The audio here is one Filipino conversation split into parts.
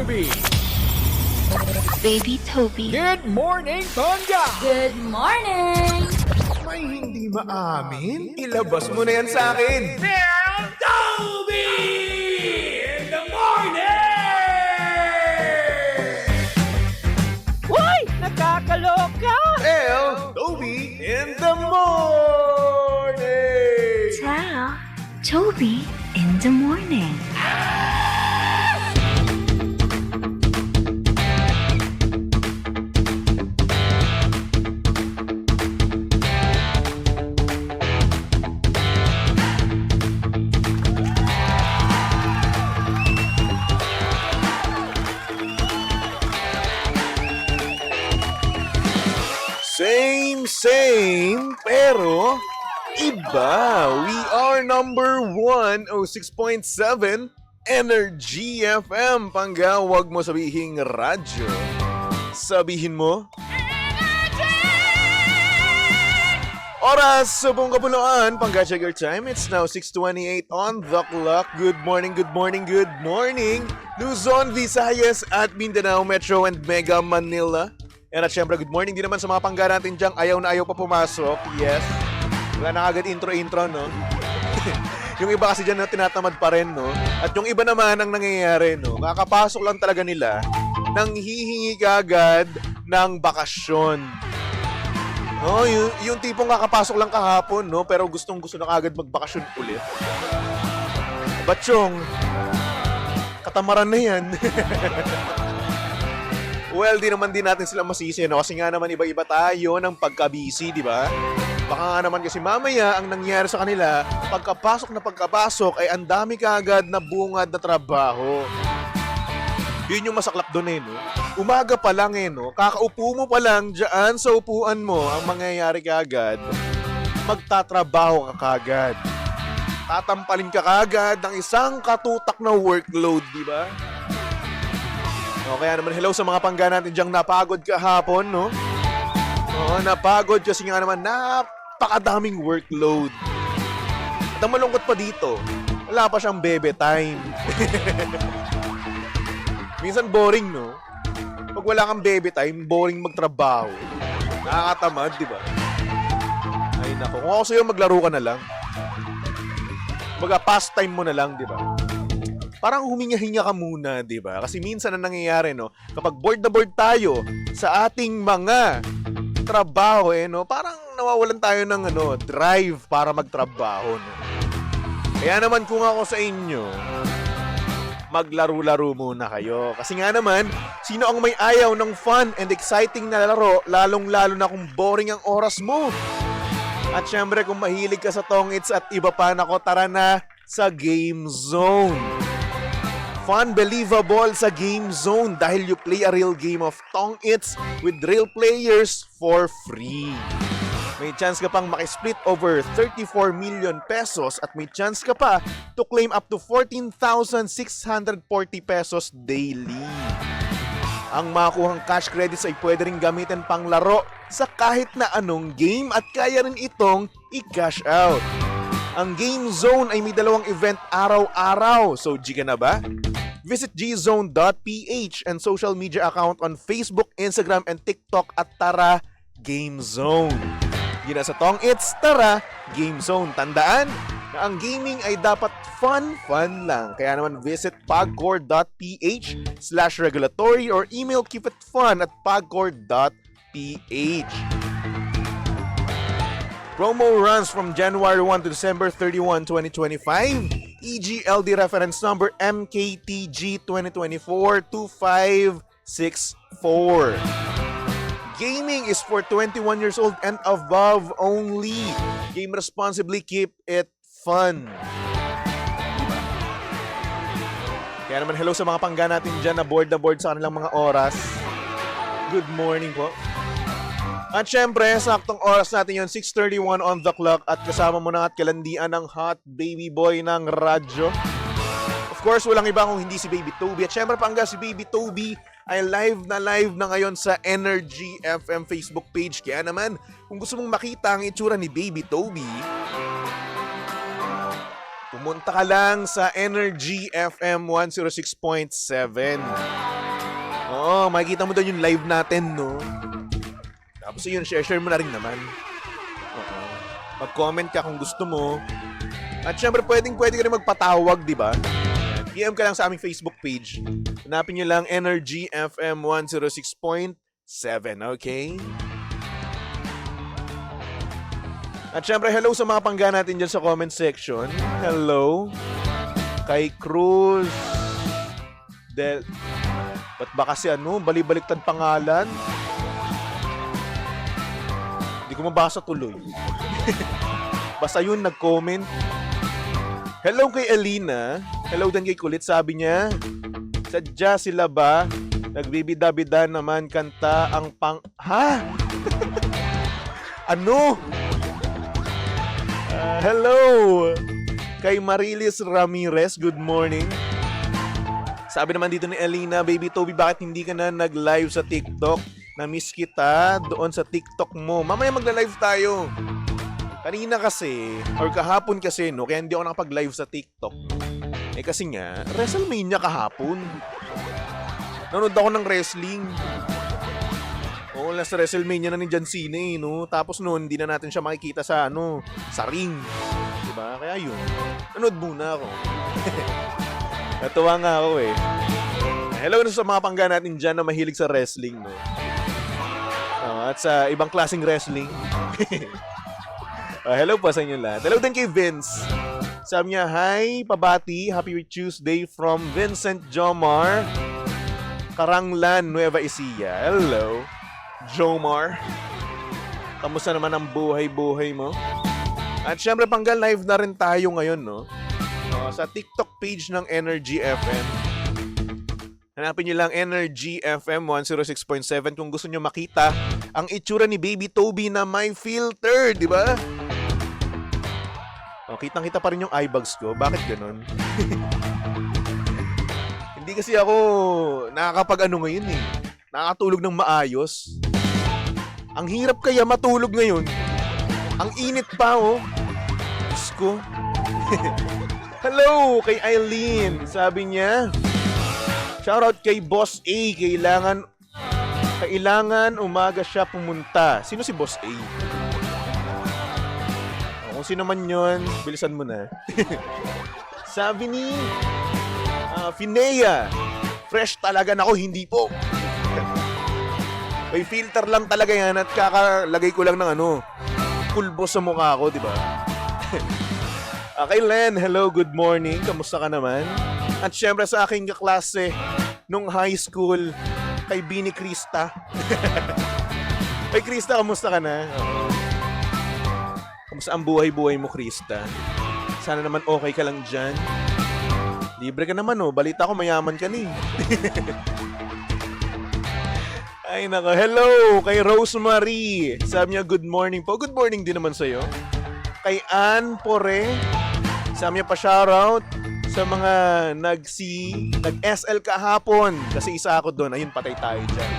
Toby. Baby Toby. Good morning, Tonga. Good morning! May hindi maamin? Ilabas mo na yan sa akin. Toby in the morning. Uy! Nakakaloka! Toby in the morning! Ciao, Toby in the morning. Same, pero iba. We are number 106.7 Energy FM. Pangga, wag mo sabihing radyo. Sabihin mo, oras sa buong kapuluan. Pangga, check your time. It's now 6:28 on the clock. Good morning, good morning, good morning. Luzon, Visayas at Mindanao, Metro and Mega Manila. At syempre, good morning din naman sa mga pangga natin dyan. Ayaw na ayaw pa pumasok. Yes. Wala na agad intro, no? Yung iba kasi dyan na tinatamad pa rin, no? At yung iba naman ang nangyayari, no? Kakapasok lang talaga nila nang hihingi ka agad ng bakasyon. No, yung tipong kakapasok lang kahapon, no? Pero gustong-gusto na agad magbakasyon ulit. Batsyong, katamaran na yan. Well, di naman din natin sila masisi, no? Kasi nga naman iba-iba tayo ng pagka-busy, di ba? Baka nga naman kasi mamaya ang nangyari sa kanila, pagkapasok ay ang dami kaagad na bungad na trabaho. Yun yung masaklap doon no? Umaga pa lang no? Kakaupo mo pa lang dyan sa upuan mo, ang mangyayari kaagad, magtatrabaho ka kaagad. Tatampalin ka kaagad ng isang katutak na workload, di ba? O, kaya naman hello sa mga pangga natin diyang napagod kahapon, no? Oo, napagod kasi nga naman napakadaming workload. At ang malungkot pa dito, wala pa siyang bebe time. Minsan boring, no? Pag wala kang bebe time, boring magtrabaho. Nakakatamad, di ba? Ay nako, kung ako sa'yo maglaro ka na lang. Pastime mo na lang, di ba? Parang huminga-hinga ka muna, di ba? Kasi minsan ang nangyayari, no? Kapag bored na bored tayo sa ating mga trabaho, no? Parang nawawalan tayo ng, drive para magtrabaho, no? Kaya naman kung ako sa inyo, maglaro-laro muna kayo. Kasi nga naman, sino ang may ayaw ng fun and exciting na laro, lalong-lalo na kung boring ang oras mo? At syempre, kung mahilig ka sa tongits at iba pa, nako, tara na sa Game Zone. Fun, believable sa Game Zone dahil you play a real game of tong-its with real players for free. May chance ka pang makisplit over 34 million pesos at may chance ka pa to claim up to 14,640 pesos daily. Ang makuhang cash credits ay pwede rin gamitin pang laro sa kahit na anong game at kaya rin itong i-cash out. Ang Game Zone ay may dalawang event araw-araw. So, G ka na ba? Visit gzone.ph and social media account on Facebook, Instagram, and TikTok at tara Game Zone. Yun na sa tong-its, tara Game Zone. Tandaan na ang gaming ay dapat fun lang. Kaya naman visit pagcore.ph/regulatory or email keepitfun@pagcore.ph. Promo runs from January 1 to December 31, 2025. EGLD reference number MKTG 2024-2564. Gaming is for 21 years old and above only. Game responsibly, keep it fun. Kaya naman hello sa mga pangga natin dyan na board sa kanilang mga oras. Good morning po. At syempre, saktong oras natin yun, 6:31 on the clock at kasama mo na at kalandian ng hot baby boy ng radyo. Of course, walang iba kung hindi si Baby Toby. At syempre, pangga si Baby Toby ay live na ngayon sa Energy FM Facebook page. Kaya naman, kung gusto mong makita ang itsura ni Baby Toby, pumunta ka lang sa Energy FM 106.7. Oo, makikita mo doon yung live natin, no? Tapos yun, share mo na rin naman. Oo. Mag-comment ka kung gusto mo. At syempre, pwede ka rin magpatawag, di ba? PM ka lang sa aming Facebook page. Hanapin nyo lang Energy FM 106.7, okay? At syempre, hello sa mga pangga natin dyan sa comment section. Hello. Kay Cruz. Ba't ba kasi balibaliktad pangalan? Hindi ko mabasa tuloy. Basta yun, nag-comment. Hello kay Alina. Hello din kay Kulit. Sabi niya, sadya sila ba? Nagbibida-bida naman kanta ang Ha? Ano? Hello! Kay Marilis Ramirez, good morning. Sabi naman dito ni Alina, Baby Toby, bakit hindi ka na nag-live sa TikTok? Na-miss kita doon sa TikTok mo. Mamaya magla-live tayo. Kanina kasi, or kahapon kasi, no, kaya hindi ako nakapag-live sa TikTok. Kasi nga, WrestleMania kahapon. Nanood ako ng wrestling. Oo, last WrestleMania na ni John Cena, no? Tapos noon, hindi na natin siya makikita sa, sa ring. Diba? Kaya yun. Nanood muna ako. Natuwa nga ako eh. Hello sa mga pangga natin dyan na mahilig sa wrestling, no? At sa ibang klaseng wrestling. Hello po sa inyo lahat. Hello din kay Vince. Sabi niya, hi, pabati. Happy Tuesday from Vincent Jomar. Karanglan, Nueva Ecija. Hello, Jomar. Kamusta naman ang buhay-buhay mo? At syempre, panggal live na rin tayo ngayon, no? Sa TikTok page ng Energy FM. Hanapin niyo lang Energy FM 106.7 kung gusto niyo makita ang itsura ni Baby Toby na may filter, di ba? Kitang-kita pa rin yung eye bags ko. Bakit ganun? Hindi kasi ako nakakapag-ano ngayon eh. Nakakatulog ng maayos. Ang hirap kaya matulog ngayon. Ang init pa, oh. Diyos ko. Hello kay Eileen. Sabi niya, shoutout kay Boss A. Kailangan umaga siya pumunta. Sino si Boss A? Kung sino man yun, bilisan mo na. Sabi ni Finea, fresh talaga na ako, hindi po. May filter lang talaga yan at kakalagay ko lang ng pulbo sa mukha ko, di ba? Kay Len, hello, good morning. Kamusta ka naman? At syempre sa aking kaklase nung high school, kay Bini Krista. Kay Krista, kamusta ka na? Kamusta ang buhay-buhay mo, Krista? Sana naman okay ka lang dyan. Libre ka naman, oh. Balita ko, mayaman ka ni. Ay, nako. Hello kay Rosemary. Sabi niya, good morning po. Good morning din naman sa'yo. Kay Ann Pore. Sabi niya pa shoutout sa mga nag-SL kahapon. Kasi isa ako doon. Ayun, patay tayo dyan.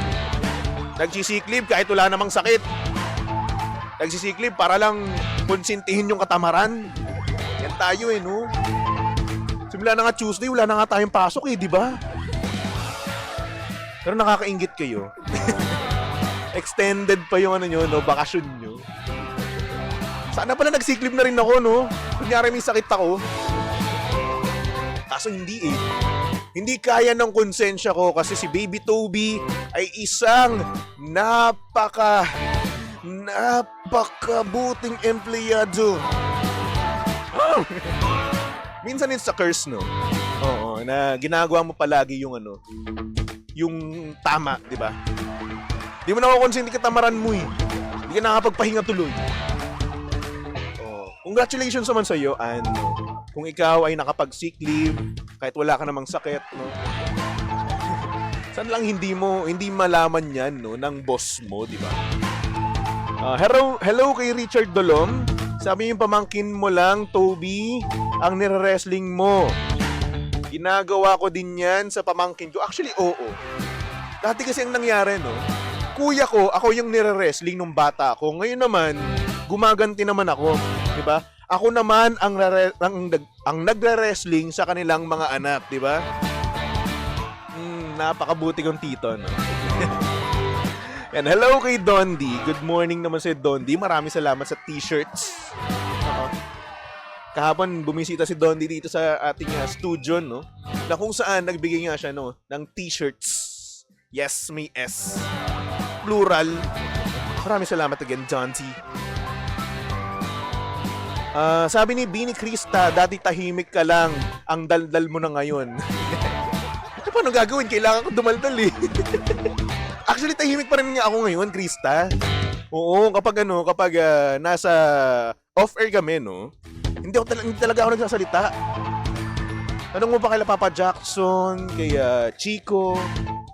Nagsisiklib kahit wala namang sakit. Nagsisiklib para lang konsintihin yung katamaran. Yan tayo eh, no? Simula na nga Tuesday, wala na nga tayong pasok eh, di ba? Pero nakakaingit kayo. Extended pa yung bakasyon nyo. Sana pala nagsiklib na rin ako, no? Kunyari may sakit ako. Kaso hindi eh. Hindi kaya ng konsensya ko kasi si Baby Toby ay isang napakabuting empleyado. Minsan it's a curse, no? Oo, na ginagawa mo palagi yung yung tama, di ba? Di mo nakukonsin, hindi katamaran mo eh. Hindi ka nakapagpahinga tuloy. Congratulations naman sa iyo, and kung ikaw ay nakapag-sick leave, kahit wala ka namang sakit, no? Saan lang hindi malaman yan, no, ng boss mo, di ba? Hello kay Richard Dolom. Sabi yung pamangkin mo lang, Toby, ang nire-wrestling mo. Ginagawa ko din yan sa pamangkin ko. Actually, oo. Dati kasi ang nangyari, no? Kuya ko, ako yung nire-wrestling nung bata ako. Ngayon naman, gumaganti naman ako. Diba? Ako naman ang nagre-wrestling sa kanilang mga anak. Diba? napakabuti kong tito, no? And hello kay Dondi. Good morning naman sa Dondi. Maraming salamat sa t-shirts. Kahapon bumisita si Dondi dito sa ating studio, no? Na kung saan nagbigay nga siya, no, ng t-shirts. Yes, may S. Plural. Maraming salamat again, Dondi. Sabi ni Bini Krista, dati tahimik ka lang. Ang daldal mo na ngayon. Paano gagawin? Kailangan ko dumaldal eh. Actually, tahimik pa rin nga ako ngayon, Krista. Oo, kapag nasa off-air kami, no? Hindi talaga ako nagsasalita. Tanong mo pa kay Papa Jackson, kay Chico,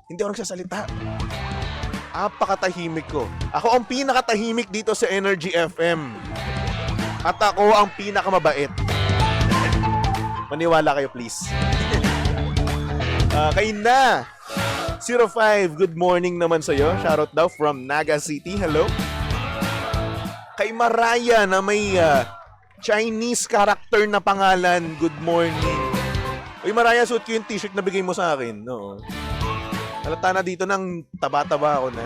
hindi ako nagsasalita. Apakatahimik ko. Ako ang pinakatahimik dito sa Energy FM. At ako ang pinakamabait. Maniwala kayo, please. Kay na 05, good morning naman sa'yo. Shoutout daw from Naga City. Hello. Kay Maraya na may Chinese character na pangalan. Good morning. Uy, Maraya, suot ko yung t-shirt na bigay mo sa akin. No. Halata na dito ng taba-taba ako na.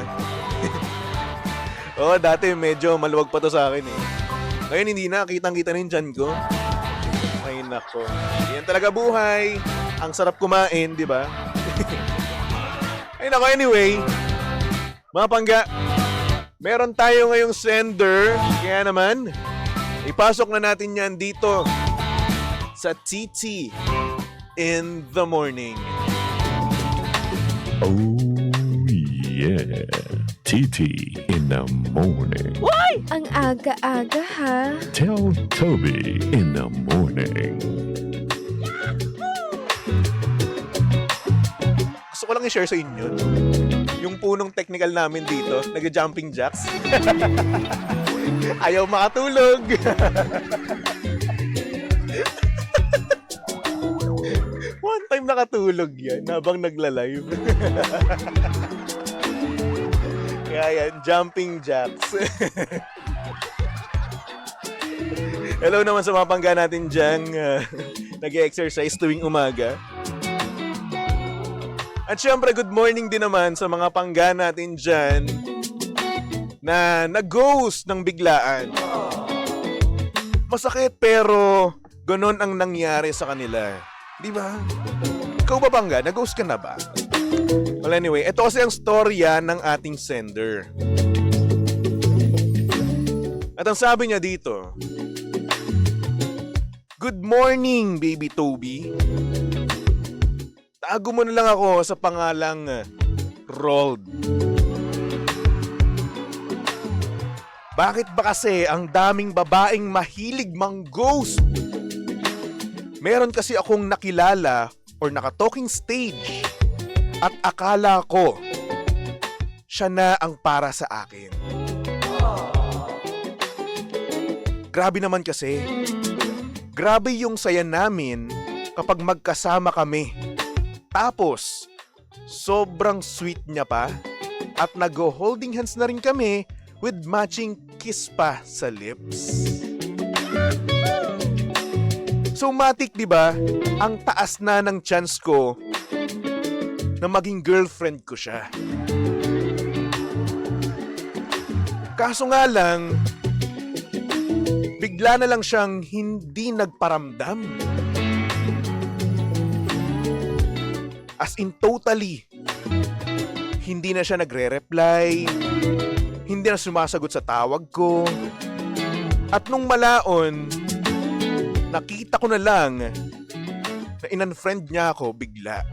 Oo, dati medyo maluwag pa to sa akin eh. Ngayon hindi na, kitang-kita na yung tiyan ko. Ay nako. Yan talaga buhay. Ang sarap kumain, di ba? Ay nako, anyway. Mga pangga, meron tayo ngayong sender. Kaya naman, ipasok na natin yan dito sa TT in the morning. Oh yeah, TT in the morning. Ang aga-aga ha. Tell Toby in the morning. Gusto ko lang i-share sa inyo yung punong technical namin dito, nag-jumping jacks. Ayaw makatulog. One time nakatulog yan habang nagla-live. Kaya yan, jumping jacks. Hello naman sa mga pangga natin dyan, nag-exercise tuwing umaga. At syempre, good morning din naman sa mga pangga natin dyan na nag-ghost ng biglaan. Masakit pero ganon ang nangyari sa kanila. Di ba? Ikaw ba pangga? Nag-ghost ka na ba? Well anyway, ito kasi ang storya ng ating sender. At ang sabi niya dito, good morning, baby Toby. Tago mo na lang ako sa pangalang Rold. Bakit ba kasi ang daming babaeng mahilig mang-ghost? Meron kasi akong nakilala or naka-talking stage at akala ko siya na ang para sa akin. Grabe naman kasi. Grabe yung saya namin kapag magkasama kami. Tapos, sobrang sweet niya pa at nag-holding hands na rin kami with matching kiss pa sa lips. So matik, di ba? Ang taas na ng chance ko na maging girlfriend ko siya. Kaso nga lang, bigla na lang siyang hindi nagparamdam. As in totally, hindi na siya nagre-reply, hindi na sumasagot sa tawag ko. At nung malaon, nakita ko na lang na in-unfriend niya ako bigla.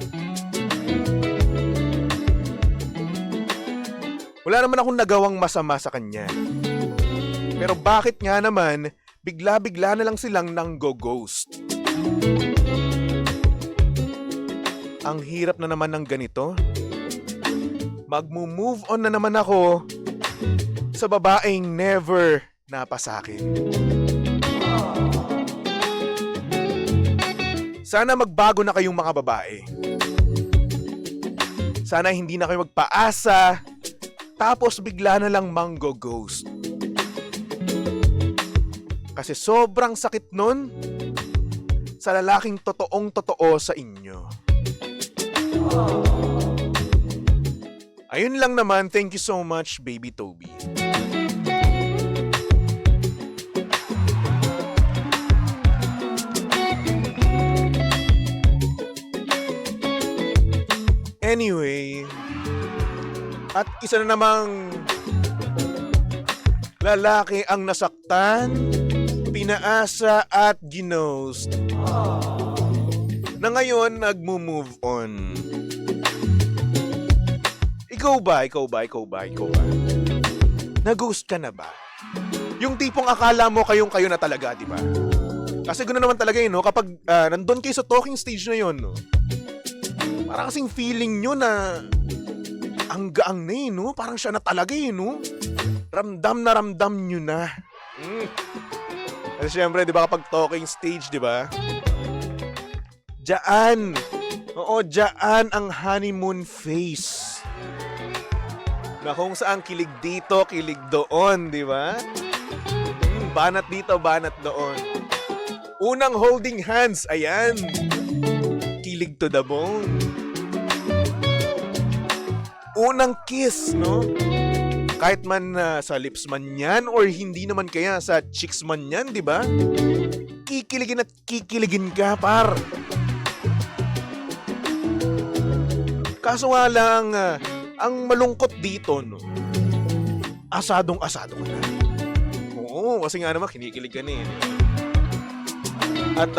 Wala naman akong nagawang masama sa kanya. Pero bakit nga naman, bigla-bigla na lang silang nang-go-ghost? Ang hirap na naman ng ganito. Magmo-move on na naman ako sa babaeng never napasakin. Sana magbago na kayong mga babae. Sana hindi na kayo magpaasa tapos bigla na lang manggo-ghost. Kasi sobrang sakit nun sa lalaking totoong-totoo sa inyo. Ayun lang naman, thank you so much, Baby Toby. Anyway, at isa na namang lalaki ang nasaktan, pinaasa at ginost, na ngayon nagmo-move on. Ikaw ba? Nag-ghost ka na ba? Yung tipong akala mo kayong-kayo na talaga, di ba? Kasi gano'n naman talaga yun, no? Kapag nandun kayo sa talking stage na yun, no? Parang kasing feeling nyo na ang gaang na yun, no? Parang siya na talaga yun, no? Ramdam na ramdam nyo na. Kasi syempre, di ba, kapag talking stage, di ba? Diyan. Oo, diyan ang honeymoon phase. Na kung saan kilig dito, kilig doon, di ba? Banat dito, banat doon. Unang holding hands, ayan. Kilig to the bone. Unang kiss, no? Kahit man sa lips man yan or hindi naman kaya sa cheeks man yan, di ba? Kikiligin at kikiligin ka, par. Kaso nga lang, ang malungkot dito, no? Asadong-asado ka na. Oo, kasi nga naman, kinikilig ka na eh. At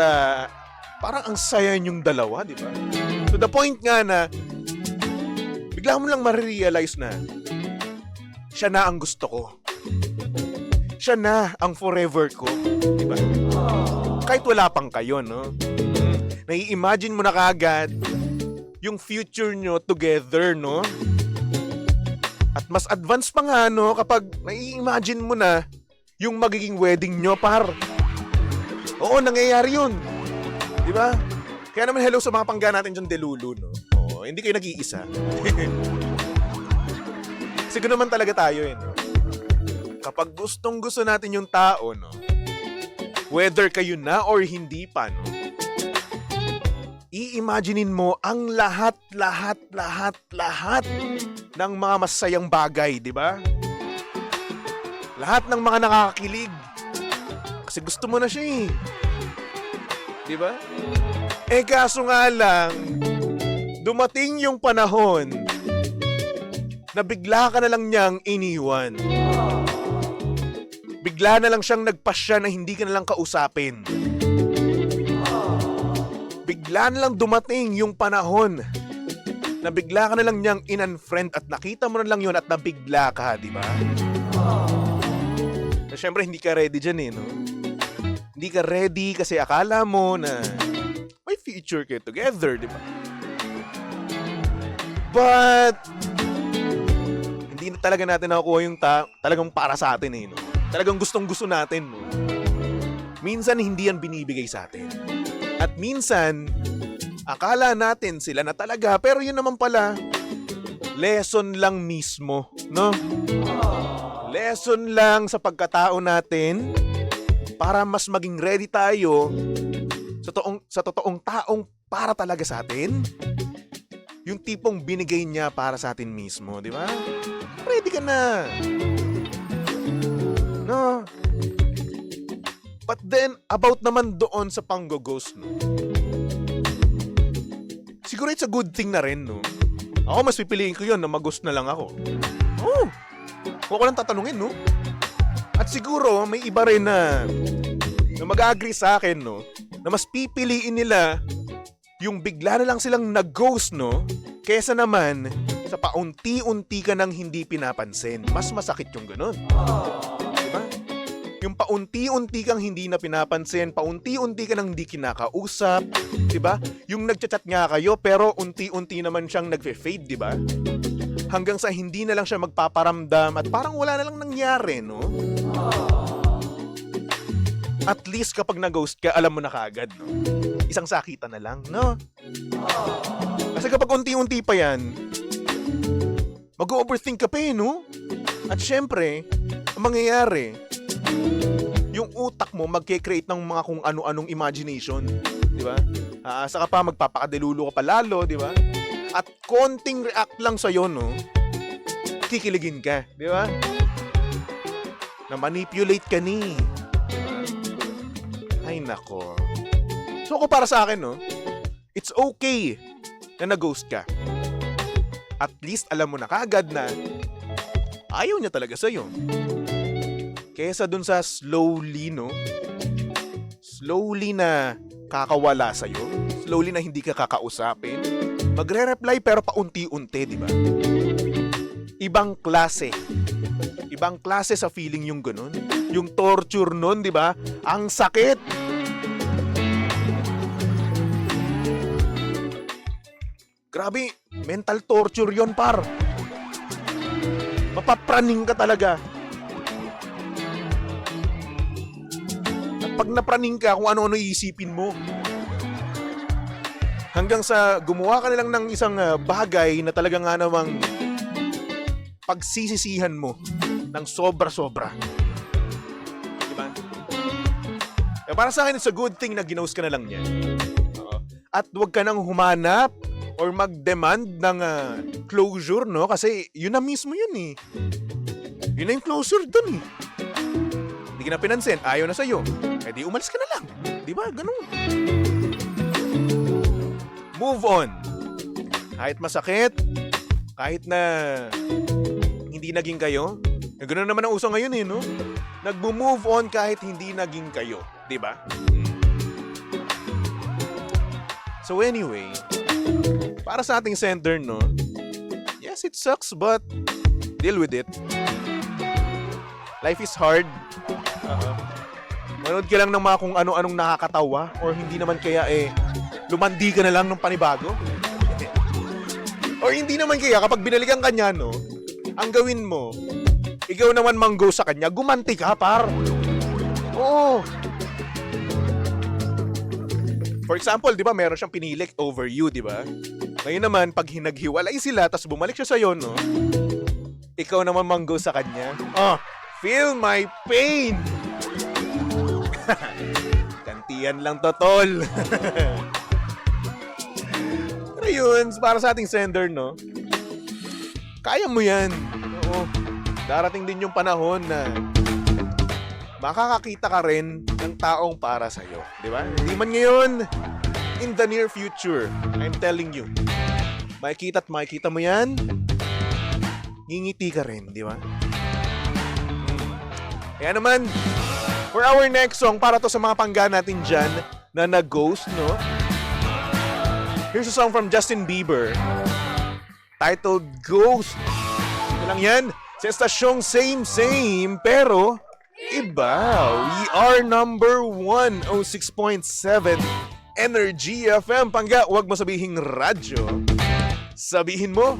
parang ang saya niyong dalawa, di ba? To the point nga na, bigla mo lang marirealize na, siya na ang gusto ko. Siya na ang forever ko, di ba? Kahit wala pang kayo, no? Nai-imagine mo na kaagad yung future nyo together, no? At mas advanced pa nga, no, kapag nai-imagine mo na yung magiging wedding nyo, par. Oo, nangyayari yun. Di ba? Kaya naman hello sa mga pangga natin dyan, Delulu, no? Oo, hindi kayo nag-iisa. Kasi ganoon naman talaga tayo, eh, no? Kapag gustong gusto natin yung tao, no? Whether kayo na or hindi pa, no? I-imaginein mo ang lahat ng mga masayang bagay, di ba? Lahat ng mga nakakakilig. Kasi gusto mo na siya, eh. Di ba? Eh kaso nga lang, dumating yung panahon na bigla ka na lang niyang iniwan. Bigla na lang siyang nagpasya na hindi ka na lang kausapin. Bigla na lang dumating yung panahon na bigla ka na lang niyang in-unfriend at nakita mo na lang yun at nabigla ka, di ba? Na syempre hindi ka ready dyan, eh, no? Hindi ka ready kasi akala mo na may future kayo together, di ba? But hindi na talaga natin nakukuha yung talagang para sa atin, eh, no? Talagang gustong-gusto natin, no? Minsan hindi yan binibigay sa atin. At minsan, akala natin sila na talaga, pero yun naman pala, lesson lang mismo, no? Lesson lang sa pagkatao natin para mas maging ready tayo sa totoong taong para talaga sa atin. Yung tipong binigay niya para sa atin mismo, di ba? Ready ka na. No? But then, about naman doon sa pang-ghost, no? Siguro it's a good thing na rin, no? Ako, mas pipiliin ko yun na mag-ghost na lang ako. Oh! Huwag ko lang tatanungin, no? At siguro, may iba rin na mag-agree sa akin, no? Na mas pipiliin nila yung bigla na lang silang nag-ghost, no? Kesa naman, sa paunti-unti ka nang hindi pinapansin. Mas masakit yung ganun. Yung paunti-unti kang hindi na pinapansin, paunti-unti ka nang hindi kinakausap, 'di ba? Yung nagchat-chat nga kayo pero unti-unti naman siyang nagfe-fade, 'di ba? Hanggang sa hindi na lang siya magpaparamdam at parang wala na lang nangyari, no? At least kapag nag-ghost ka, alam mo na kaagad, no? Isang sakitan na lang, no? Kasi kapag unti-unti pa yan, mag-overthink ka pa, eh, no? At syempre, ang mangyayari, yung utak mo magke-create ng mga kung ano-anong imagination, di ba? Saka pa magpapakadelulo ka pa lalo, di ba? At konting react lang sa'yo, no? kikiligin ka, di ba? Na manipulate ka ni. Ay nako. So kung para sa akin, no, it's okay na nag-ghost ka. At least alam mo na kaagad na ayaw niya talaga sa'yo. Kesa dun sa slowly, no? Slowly na kakawala sa'yo. Slowly na hindi ka kakausapin. Magre-reply pero paunti-unti, di ba? Ibang klase. Ibang klase sa feeling yung ganun. Yung torture nun, di ba? Ang sakit. Grabe, mental torture yon par. Mapapraning ka talaga. At pag napraning ka, kung ano-ano iisipin mo. Hanggang sa gumawa ka na lang ng isang bagay na talaga nga namang pagsisisihan mo ng sobra-sobra. Diba? Eh, para sa akin, it's a good thing na ginost ka na lang niya. At huwag ka nang humanap or mag-demand ng closure, no? Kasi yun na mismo yun eh. Yun na yung closure dun eh. Hindi ka na pinansin, ayaw na sa'yo. Eh di umalis ka na lang. Di ba? Ganun. Move on. Kahit masakit, kahit na hindi naging kayo. Ganun naman ang uso ngayon eh, no? Nag-move on kahit hindi naging kayo. Di ba? So anyway, para sa ating sender, no? Yes, it sucks, but deal with it. Life is hard. Manood ka lang ng mga kung ano-anong nakakatawa or hindi naman kaya lumandi ka na lang ng panibago. Or hindi naman kaya kapag binalikan ka niya, no? Ang gawin mo, ikaw naman manggo sa kanya, gumanti ka, par. Oo. For example, di ba, meron siyang pinilik over you, di ba? Ngayon naman, pag naghiwalay sila, tas bumalik siya sa'yo, no? Ikaw naman manggo sa kanya. Oh, feel my pain! Kantiyan lang to, tol. Pero yun, para sa ating sender, no? Kaya mo yan. Oo. Darating din yung panahon na makakakita ka rin ng taong para sa'yo. Di ba? Hindi man ngayon, in the near future, I'm telling you. Makikita at makikita mo yan, ngingiti ka rin, di ba? Kaya naman, for our next song, para to sa mga pangga natin dyan na nag-ghost, no? Here's a song from Justin Bieber titled Ghost. Ito lang yan. Sa estasyong same, pero iba. We are number 106.7 Energy FM. Pangga, huwag mo sabihing radyo. Sabihin mo,